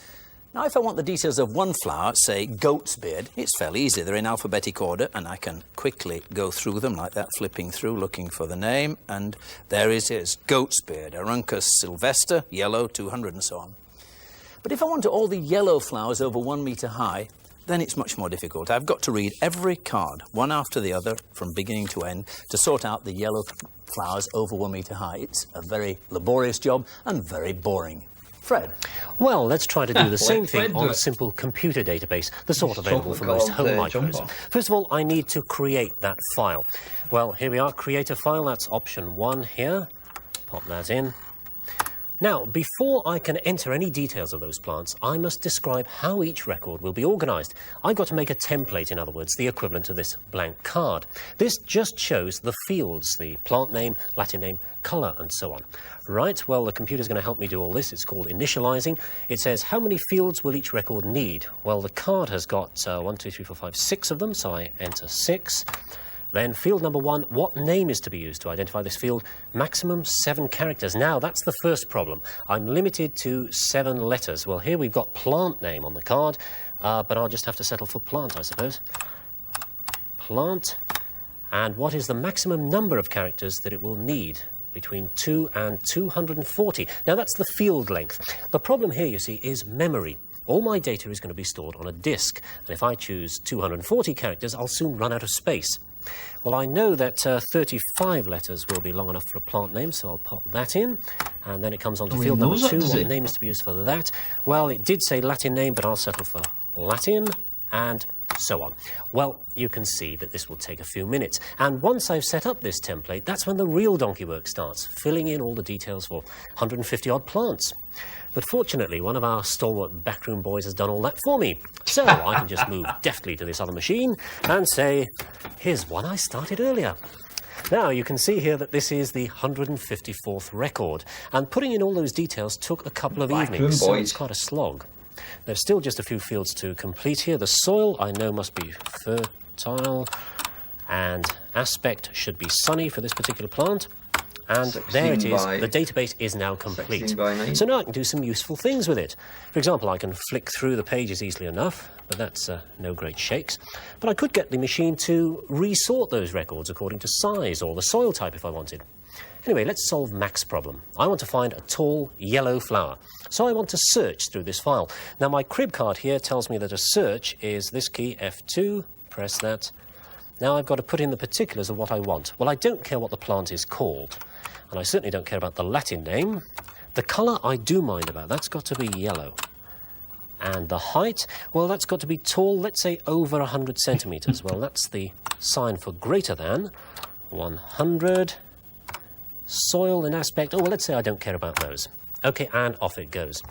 Now, if I want the details of one flower, say goat's beard, it's fairly easy. They're in alphabetic order, and I can quickly go through them like that, flipping through, looking for the name, and there it is, goat's beard, Aruncus sylvester, yellow, 200 and so on. But if I want all the yellow flowers over 1 metre high, then it's much more difficult. I've got to read every card, one after the other, from beginning to end, to sort out the yellow flowers over 1 metre high. It's a very laborious job and very boring. Fred? Well, let's try to do the same thing on a simple computer database, the sort available for most home micros. First of all, I need to create that file. Well, here we are, create a file, that's option 1 here. Pop that in. Now, before I can enter any details of those plants, I must describe how each record will be organised. I've got to make a template, in other words, the equivalent of this blank card. This just shows the fields, the plant name, Latin name, colour, and so on. Right, well, the computer's going to help me do all this. It's called initialising. It says, how many fields will each record need? Well, the card has got 1, 2, 3, 4, 5, 6 of them, so I enter 6. Then field number 1, what name is to be used to identify this field? Maximum 7 characters. Now, that's the first problem. I'm limited to 7 letters. Well, here we've got plant name on the card, but I'll just have to settle for plant, I suppose. Plant. And what is the maximum number of characters that it will need? Between 2 and 240. Now, that's the field length. The problem here, you see, is memory. All my data is going to be stored on a disk, and if I choose 240 characters, I'll soon run out of space. Well, I know that 35 letters will be long enough for a plant name, so I'll pop that in. And then it comes on to field number 2. What name is to be used for that? Well, it did say Latin name, but I'll settle for Latin, and so on. Well, you can see that this will take a few minutes. And once I've set up this template, that's when the real donkey work starts, filling in all the details for 150-odd plants. But fortunately, one of our stalwart backroom boys has done all that for me. So I can just move deftly to this other machine and say, here's one I started earlier. Now, you can see here that this is the 154th record. And putting in all those details took a couple of evenings, so it's quite a slog. There's still just a few fields to complete here. The soil, I know, must be fertile, and aspect should be sunny for this particular plant. And there it is, the database is now complete. So now I can do some useful things with it. For example, I can flick through the pages easily enough, but that's no great shakes. But I could get the machine to resort those records according to size or the soil type if I wanted. Anyway, let's solve Mac's problem. I want to find a tall, yellow flower. So I want to search through this file. Now, my crib card here tells me that a search is this key, F2, press that. Now I've got to put in the particulars of what I want. Well, I don't care what the plant is called, and I certainly don't care about the Latin name. The colour I do mind about, that's got to be yellow. And the height, well, that's got to be tall, let's say over 100 centimetres. Well, that's the sign for greater than 100. Soil and aspect, oh, well, let's say I don't care about those. OK, and off it goes.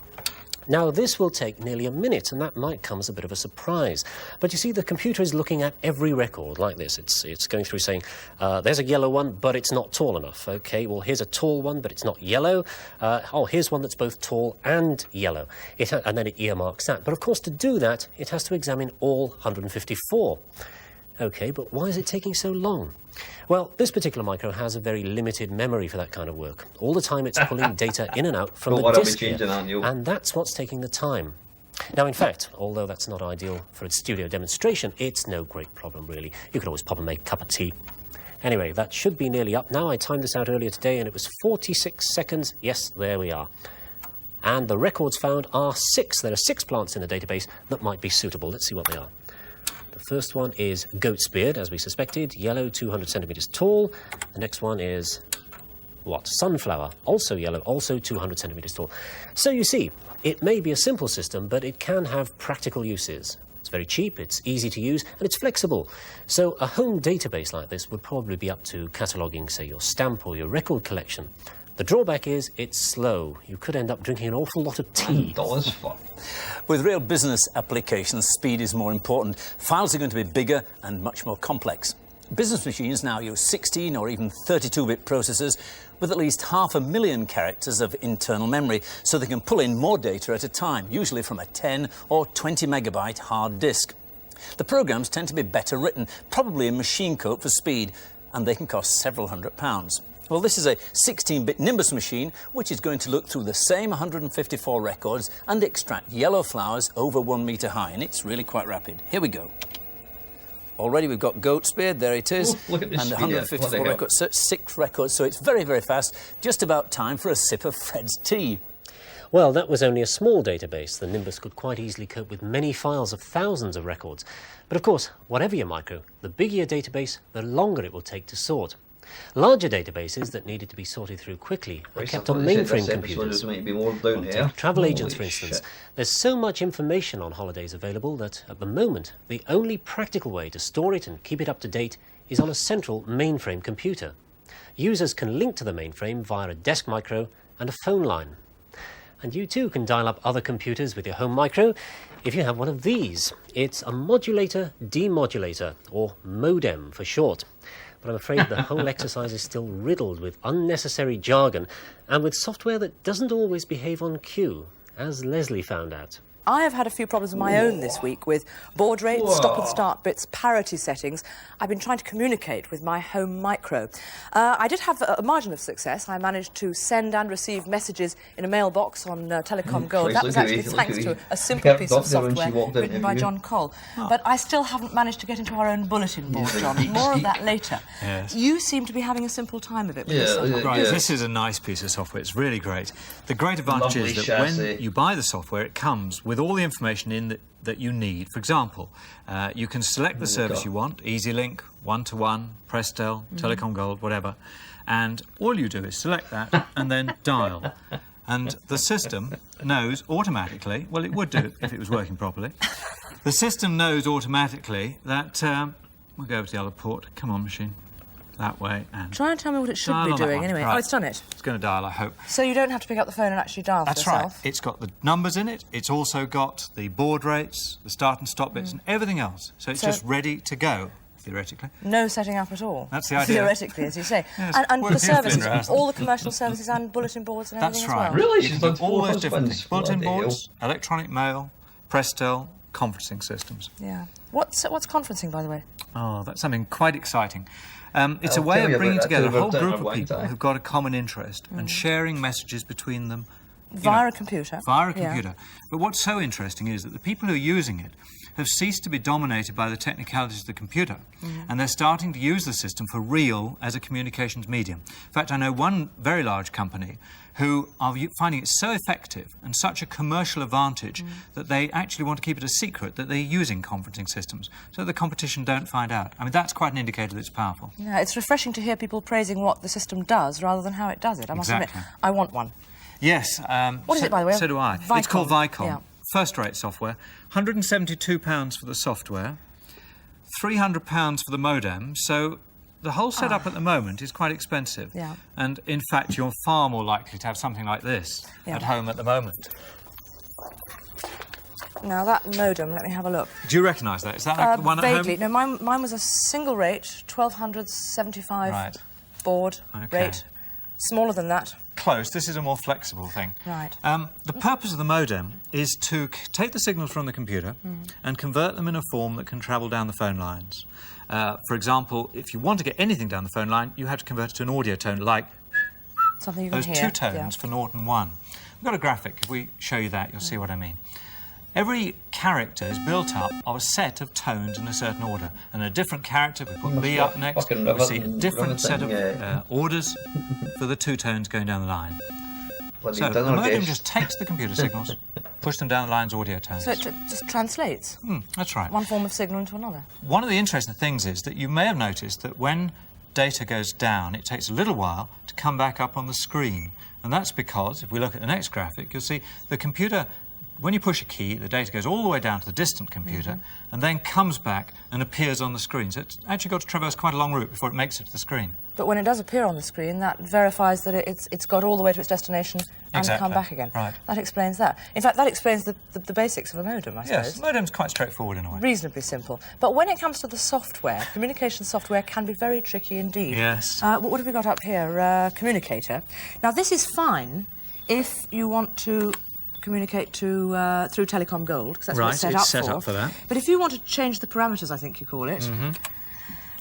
Now, this will take nearly a minute, and that might come as a bit of a surprise. But you see, the computer is looking at every record like this. It's going through saying, there's a yellow one, but it's not tall enough. OK, well, here's a tall one, but it's not yellow. Oh, here's one that's both tall and yellow. And then it earmarks that. But, of course, to do that, it has to examine all 154. OK, but why is it taking so long? Well, this particular micro has a very limited memory for that kind of work. All the time it's pulling data in and out from the disk here, and that's what's taking the time. Now, in fact, although that's not ideal for a studio demonstration, it's no great problem, really. You could always pop and make a cup of tea. Anyway, that should be nearly up now. I timed this out earlier today, and it was 46 seconds. Yes, there we are. And the records found are 6. There are 6 plants in the database that might be suitable. Let's see what they are. The first one is goat's beard, as we suspected, yellow, 200 centimetres tall. The next one is, what, sunflower, also yellow, also 200 centimetres tall. So you see, it may be a simple system, but it can have practical uses. It's very cheap, it's easy to use, and it's flexible. So a home database like this would probably be up to cataloguing, say, your stamp or your record collection. The drawback is it's slow. You could end up drinking an awful lot of tea. With real business applications, speed is more important. Files are going to be bigger and much more complex. Business machines now use 16 or even 32-bit processors with at least 500,000 characters of internal memory, so they can pull in more data at a time, usually from a 10 or 20 megabyte hard disk. The programs tend to be better written, probably in machine code for speed, and they can cost several £100s. Well, this is a 16-bit Nimbus machine, which is going to look through the same 154 records and extract yellow flowers over 1 metre high, and it's really quite rapid. Here we go. Already we've got goat's beard, there it is, look at this and 154 records, so 6 records, so it's very, very fast. Just about time for a sip of Fred's tea. Well, that was only a small database. The Nimbus could quite easily cope with many files of thousands of records. But of course, whatever your micro, the bigger your database, the longer it will take to sort. Larger databases that needed to be sorted through quickly are kept on mainframe computers. Take travel agents, for instance. There's so much information on holidays available that, at the moment, the only practical way to store it and keep it up to date is on a central mainframe computer. Users can link to the mainframe via a desk micro and a phone line. And you too can dial up other computers with your home micro if you have one of these. It's a modulator-demodulator, or modem for short. But I'm afraid the whole exercise is still riddled with unnecessary jargon and with software that doesn't always behave on cue, as Leslie found out. I have had a few problems of my own this week with baud rates, stop and start bits, parity settings. I've been trying to communicate with my home micro. I did have a margin of success. I managed to send and receive messages in a mailbox on Telecom Gold. That was actually thanks to a simple piece of software written by John Cole. But I still haven't managed to get into our own bulletin board, John. More of that later. Yes. You seem to be having a simple time of it with this software. Right, this is a nice piece of software. It's really great. The great advantage is that when you buy the software, it comes with all the information in that you need. For example, you can select the service you want, EasyLink, One-to-One, Prestel, Telecom Gold, whatever, and all you do is select that and then dial. And the system knows automatically, well, it would do if it was working properly, the system knows automatically that, we'll go over to the other port, come on machine, that way, and try and tell me what it should be doing anyway. Right. Oh, it's done it. It's going to dial, I hope. So you don't have to pick up the phone and actually dial for yourself? That's right. It's got the numbers in it. It's also got the baud rates, the start and stop bits, and everything else. So it's just ready to go, theoretically. No setting up at all. That's the idea. Theoretically, as you say. Yes, and the services, all the commercial services and bulletin boards and everything as well. That's right. Really? You can do all those different things. Bulletin boards, electronic mail, Prestel, conferencing systems. Yeah. What's conferencing, by the way? Oh, that's something quite exciting. It's a way of bringing together a whole group of people who've got a common interest and sharing messages between them. Via a computer. Via a computer. But what's so interesting is that the people who are using it have ceased to be dominated by the technicalities of the computer, and they're starting to use the system for real as a communications medium. In fact, I know one very large company who are finding it so effective and such a commercial advantage that they actually want to keep it a secret that they're using conferencing systems so the competition don't find out. I mean, that's quite an indicator that it's powerful. Yeah, it's refreshing to hear people praising what the system does rather than how it does it. I must admit, I want one. Yes. What is it, by the way? So do I. Vicom. It's called Vicom. Yeah. First-rate software. £172 for the software, £300 for the modem. So the whole setup at the moment is quite expensive. Yeah. And in fact, you're far more likely to have something like this at home at the moment. Now, that modem, let me have a look. Do you recognise that? Is that like the one at home? Vaguely. No, mine was a single rate, 1275 baud rate. Smaller than that. Close. This is a more flexible thing. Right. The purpose of the modem is to take the signals from the computer and convert them in a form that can travel down the phone lines. For example, if you want to get anything down the phone line, you have to convert it to an audio tone like something you those can hear. 2 tones for 0 and 1. We've got a graphic. If we show you that, you'll see what I mean. Every character is built up of a set of tones in a certain order. And a different character, we put B up next, we see a different set of orders for the 2 tones going down the line. So the modem just takes the computer signals, push them down the line's audio tones. So it just translates? That's right. One form of signal into another. One of the interesting things is that you may have noticed that when data goes down, it takes a little while to come back up on the screen. And that's because, if we look at the next graphic, you'll see the computer, when you push a key, the data goes all the way down to the distant computer and then comes back and appears on the screen. So it's actually got to traverse quite a long route before it makes it to the screen. But when it does appear on the screen, that verifies that it's got all the way to its destination and come back again. Right. That explains that. In fact, that explains the basics of a modem, I suppose. Yes, the modem's quite straightforward in a way. Reasonably simple. But when it comes to the software, communication software can be very tricky indeed. Yes. What have we got up here? Communicator. Now, this is fine if you want to communicate to through Telecom Gold, because that's what it's set up for. That. But if you want to change the parameters, I think you call it,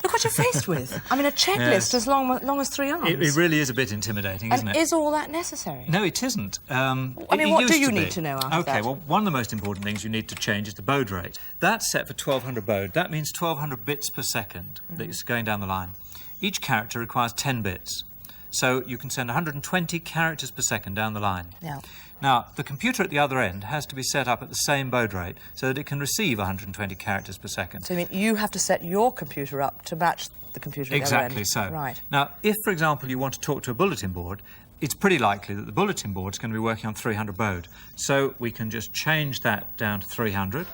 look what you're faced with. I mean, a checklist as long as 3 arms. It really is a bit intimidating, isn't it? And is all that necessary? No, it isn't. I mean, what do you need to know after that? OK, well, one of the most important things you need to change is the baud rate. That's set for 1200 baud. That means 1200 bits per second that is going down the line. Each character requires 10 bits. So you can send 120 characters per second down the line. Yeah. Now, the computer at the other end has to be set up at the same baud rate so that it can receive 120 characters per second. So you mean you have to set your computer up to match the computer at the other end? Exactly so. Right. Now, if, for example, you want to talk to a bulletin board, it's pretty likely that the bulletin board is going to be working on 300 baud. So we can just change that down to 300,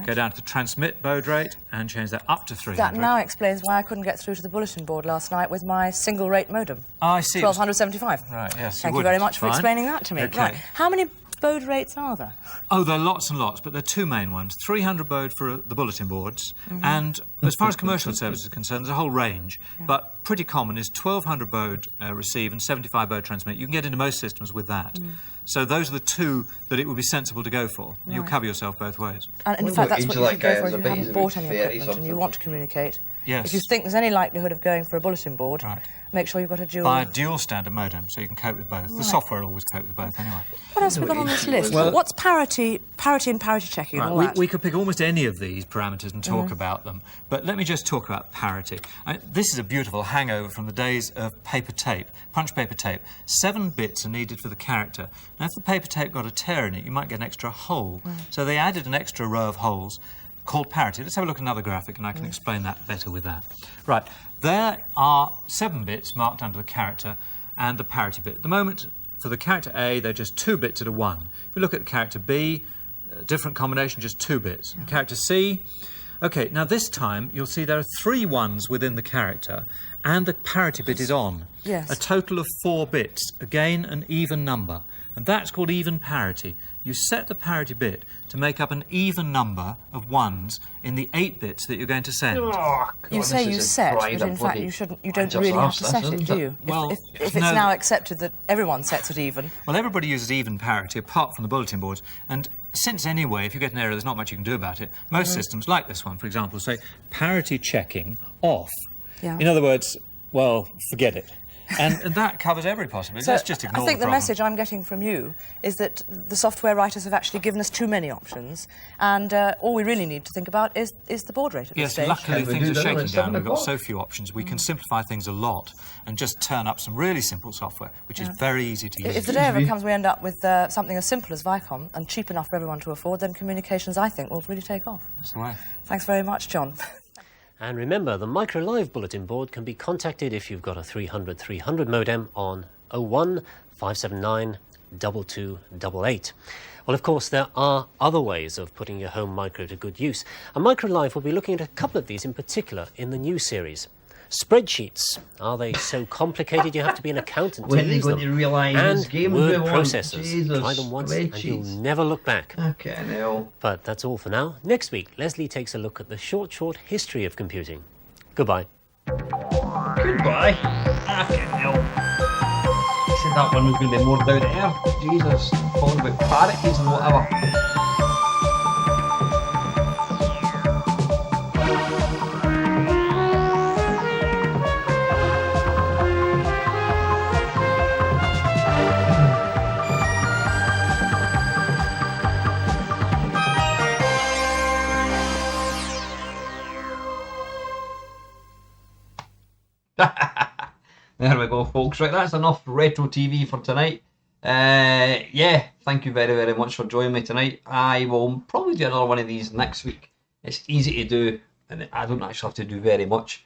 go down to the transmit baud rate and change that up to 300. That now explains why I couldn't get through to the bulletin board last night with my single rate modem. Oh, I see. 1275. Right, yes. Thank you very much for explaining that to me. Okay. Right. How many baud rates are there? Oh, there are lots and lots, but there are 2 main ones. 300 baud for the bulletin boards, and as far as commercial services are concerned, there's a whole range, but pretty common is 1200 baud receive and 75 baud transmit. You can get into most systems with that. So those are the 2 that it would be sensible to go for. Right. You'll cover yourself both ways. And in fact, that's what you should go for if you haven't bought any equipment and you want to communicate. Yes. If you think there's any likelihood of going for a bulletin board, make sure you've got a dual... Buy a dual standard modem so you can cope with both. The software will always cope with both anyway. What else have we got on this list? Well, what's parity and parity checking and all that? We could pick almost any of these parameters and talk about them, but let me just talk about parity. This is a beautiful hangover from the days of paper tape, punch paper tape. 7 bits are needed for the character. Now, if the paper tape got a tear in it, you might get an extra hole. So they added an extra row of holes called parity. Let's have a look at another graphic and I can explain that better with that. Right, there are 7 bits marked under the character and the parity bit. At the moment, for the character A, they're just 2 bits at a 1. If we look at the character B, a different combination, just 2 bits. And character C, OK, now this time you'll see there are 3 ones within the character and the parity bit is on. Yes. A total of 4 bits, again an even number. And that's called even parity. You set the parity bit to make up an even number of 1s in the 8 bits that you're going to send. You say you set, but in fact you don't really have to set it, do you? Well, if it's now accepted that everyone sets it even. Well, everybody uses even parity apart from the bulletin boards. And since anyway, if you get an error, there's not much you can do about it. Most systems, like this one, for example, say parity checking off. Yeah. In other words, well, forget it. And that covers every possibility. So Let's just ignore I think the problem. message I'm getting from you is that the software writers have actually given us too many options, and all we really need to think about is the baud rate at this stage. Yes, luckily things are shaking down. We've got so few options. We can simplify things a lot and just turn up some really simple software, which is very easy to use. If the day ever comes we end up with something as simple as Vicom and cheap enough for everyone to afford, then communications, I think, will really take off. That's the way. Thanks very much, John. And remember, the Micro Live bulletin board can be contacted if you've got a 300 modem on 01 579 2288. Well, of course, there are other ways of putting your home micro to good use, and Micro Live will be looking at a couple of these in particular in the new series. Spreadsheets. Are they so complicated you have to be an accountant to use them? To realise and games word we want? processors. Jesus, Try them once and you'll never look back. Okay, no. But that's all for now. Next week, Leslie takes a look at the short history of computing. Goodbye. Goodbye. Okay, no. I said that one was going to be more down to earth. Jesus, talking about parrots and whatever. There we go, folks. Right, that's enough retro TV for tonight. Yeah, thank you very, very much for joining me tonight. I will probably do another one of these next week. It's easy to do, and I don't actually have to do very much.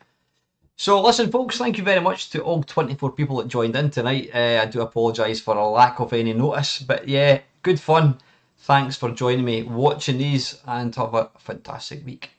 So, listen, folks, thank you very much to all 24 people that joined in tonight. I do apologise for a lack of any notice, but yeah, good fun. Thanks for joining me, watching these, and have a fantastic week.